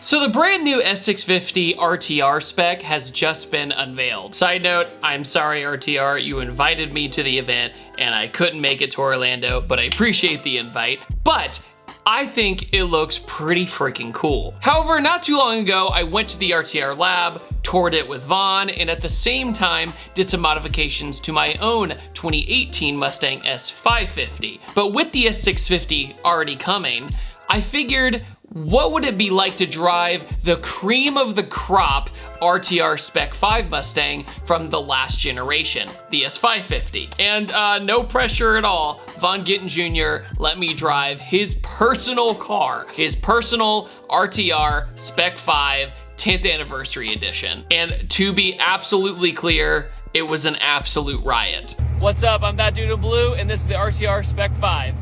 So the brand new S650 RTR Spec has just been unveiled. Side note, I'm sorry RTR, you invited me to the event and I couldn't make it to Orlando, but I appreciate the invite. But I think it looks pretty freaking cool. However, not too long ago, I went to the RTR lab, toured it with Vaughn, and at the same time did some modifications to my own 2018 Mustang S550. But with the S650 already coming, I figured, what would it be like to drive the cream of the crop RTR Spec 5 Mustang from the last generation, the S550? And no pressure at all, Vaughn Gittin JR let me drive his personal car, his personal RTR Spec 5 10th Anniversary Edition. And to be absolutely clear, it was an absolute riot. What's up, I'm ThatDudeinBlue, and this is the RTR Spec 5.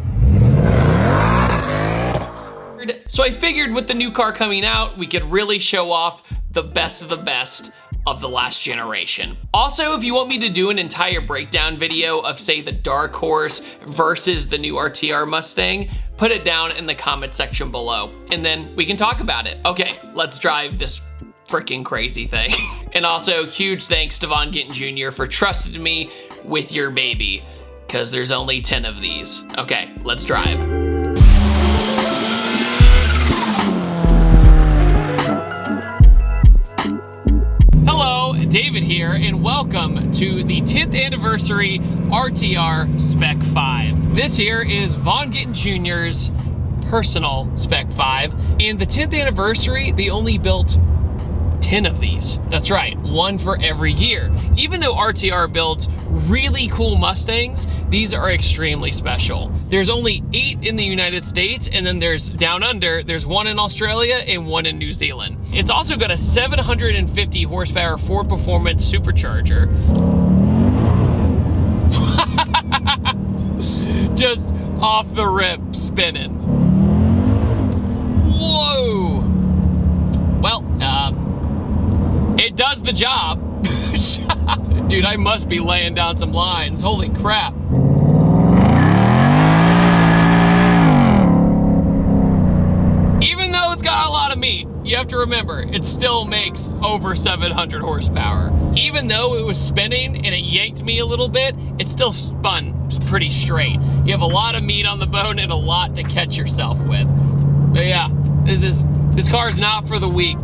So I figured with the new car coming out, we could really show off the best of the last generation. Also, if you want me to do an entire breakdown video of, say, the Dark Horse versus the new RTR Mustang, put it down in the comment section below, and then we can talk about it. Okay, let's drive this freaking crazy thing. And also, huge thanks to Vaughn Gittin JR for trusting me with your baby, because there's only 10 of these. Okay, let's drive. David here, and welcome to the 10th Anniversary RTR Spec 5. This here is Vaughn Gittin JR's personal Spec 5, and the 10th anniversary, they only built 10 of these. That's right, one for every year. Even though RTR builds really cool Mustangs, these are extremely special. There's only 8 in the United States, and then there's down under, there's one in Australia and one in New Zealand. It's also got a 750 horsepower Ford Performance supercharger. Just off the rip spinning. Whoa. Well, it does the job. Dude, I must be laying down some lines. Holy crap. Even though it's got a lot of meat, you have to remember, it still makes over 700 horsepower. Even though it was spinning and it yanked me a little bit, it still spun pretty straight. You have a lot of meat on the bone and a lot to catch yourself with. But yeah, this car is not for the weak.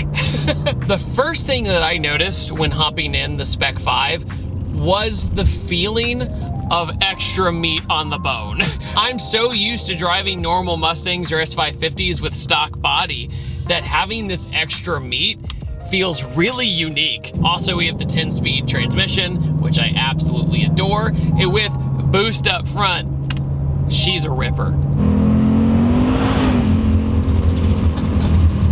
The first thing that I noticed when hopping in the Spec 5 was the feeling of extra meat on the bone. I'm so used to driving normal Mustangs or S550s with stock body that having this extra meat feels really unique. Also, we have the 10-speed transmission, which I absolutely adore, and with boost up front, she's a ripper.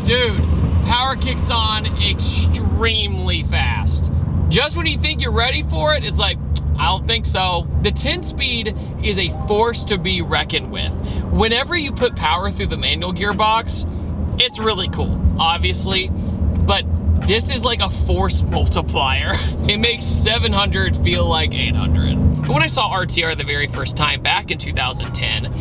Dude, power kicks on extremely fast. Just when you think you're ready for it, it's like, I don't think so. The 10-speed is a force to be reckoned with. Whenever you put power through the manual gearbox, it's really cool, obviously, but this is like a force multiplier. It makes 700 feel like 800. When I saw RTR the very first time back in 2010,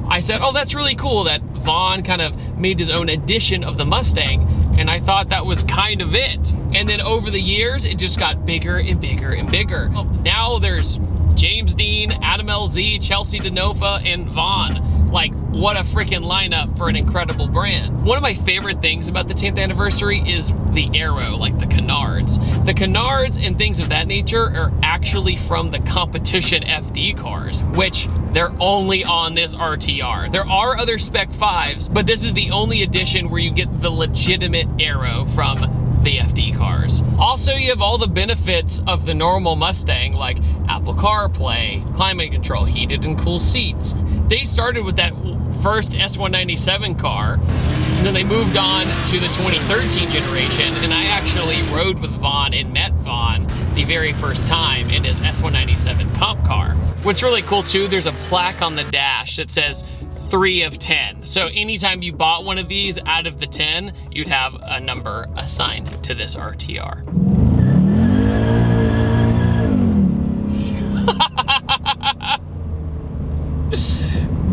I said, oh, that's really cool that Vaughn kind of made his own edition of the Mustang, and I thought that was kind of it. And then over the years, it just got bigger and bigger and bigger. Now there's James Dean, Adam LZ, Chelsea DeNova, and Vaughn. Like, what a freaking lineup for an incredible brand. One of my favorite things about the 10th anniversary is the aero, like the canards. The canards and things of that nature are actually from the competition FD cars, which they're only on this RTR. There are other Spec 5s, but this is the only edition where you get the legitimate aero from the FD cars. Also, you have all the benefits of the normal Mustang, like Apple CarPlay, climate control, heated and cool seats. They started with that first S197 car, and then they moved on to the 2013 generation, and I actually rode with Vaughn and met Vaughn the very first time in his S197 comp car. What's really cool too, there's a plaque on the dash that says 3 of 10. So anytime you bought one of these out of the 10, you'd have a number assigned to this RTR.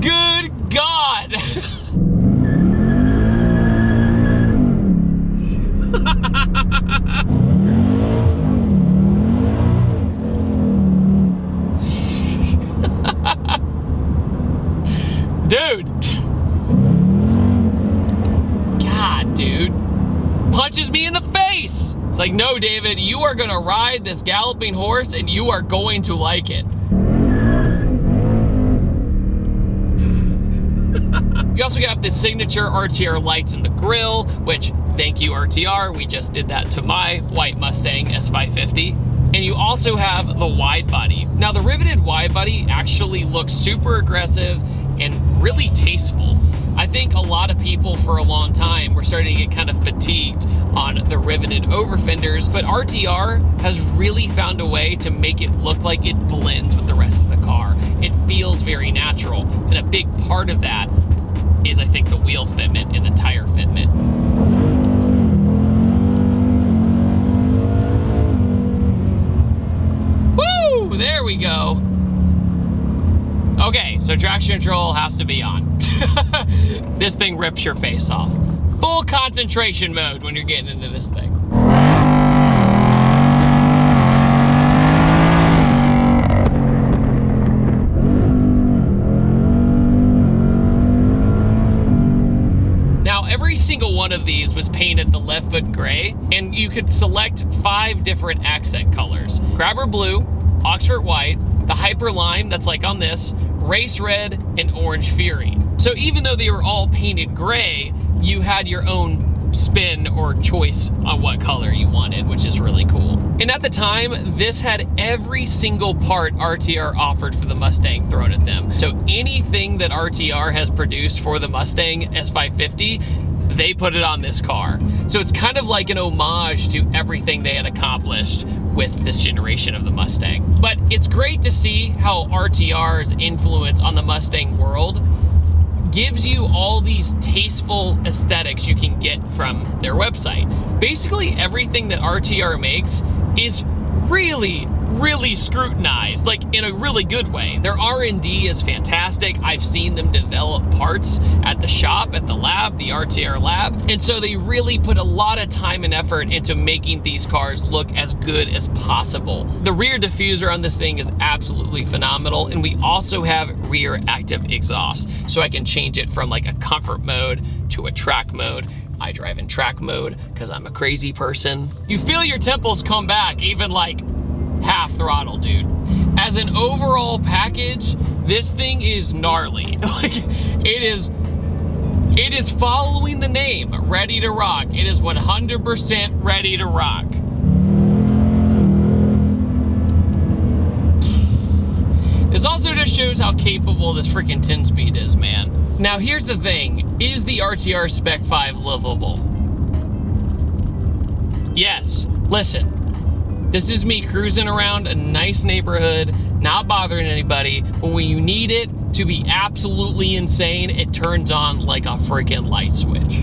Good God. dude. Punches me in the face. It's like, no, David, you are gonna ride this galloping horse and you are going to like it. You also got the signature RTR lights in the grille, which, thank you RTR, we just did that to my white Mustang S550. And you also have the wide body. Now the riveted wide body actually looks super aggressive and really tasteful. I think a lot of people for a long time were starting to get kind of fatigued on the riveted over fenders, but RTR has really found a way to make it look like it blends with the rest of the car. It feels very natural, and a big part of that is, I think, the wheel fitment and the tire fitment. Woo! There we go. Okay, so traction control has to be on. This thing rips your face off. Full concentration mode when you're getting into this thing. Now, every single one of these was painted the left foot gray, and you could select 5 different accent colors. Grabber blue, Oxford white, the Hyper Lime that's like on this, Race Red, and Orange Fury. So even though they were all painted gray, you had your own spin or choice on what color you wanted, which is really cool. And at the time, this had every single part RTR offered for the Mustang thrown at them. So anything that RTR has produced for the Mustang S550, they put it on this car. So it's kind of like an homage to everything they had accomplished with this generation of the Mustang. But it's great to see how RTR's influence on the Mustang world gives you all these tasteful aesthetics you can get from their website. Basically everything that RTR makes is really scrutinized, like in a really good way. Their R&D is fantastic. I've seen them develop parts at the shop, at the lab, the RTR lab. And so they really put a lot of time and effort into making these cars look as good as possible. The rear diffuser on this thing is absolutely phenomenal. And we also have rear active exhaust. So I can change it from like a comfort mode to a track mode. I drive in track mode because I'm a crazy person. You feel your temples come back, even like half throttle, dude. As an overall package, this thing is gnarly. Like, it is following the name, ready to rock. It is 100% ready to rock. This also just shows how capable this freaking 10-speed is, man. Now here's the thing, is the RTR Spec 5 livable? Yes, listen. This is me cruising around a nice neighborhood, not bothering anybody, but when you need it to be absolutely insane, it turns on like a freaking light switch.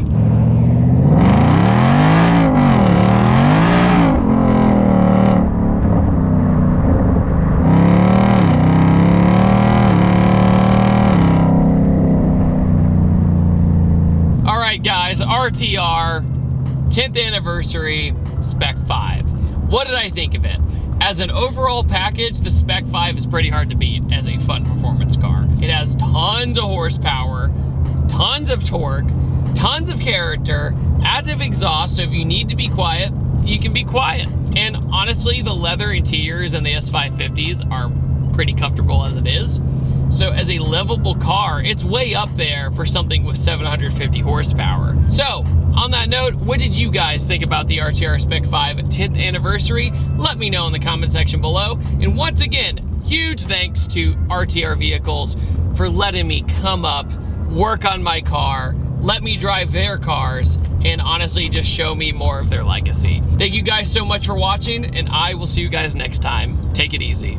All right, guys, RTR 10th anniversary Spec 5. What did I think of it? As an overall package, the Spec 5 is pretty hard to beat as a fun performance car. It has tons of horsepower, tons of torque, tons of character, active exhaust, so if you need to be quiet, you can be quiet. And honestly, the leather interiors in the S550s are pretty comfortable as it is. So as a livable car, it's way up there for something with 750 horsepower. So on that note, what did you guys think about the RTR Spec 5 10th anniversary? Let me know in the comment section below. And once again, huge thanks to RTR Vehicles for letting me come up, work on my car, let me drive their cars, and honestly just show me more of their legacy. Thank you guys so much for watching, and I will see you guys next time. Take it easy.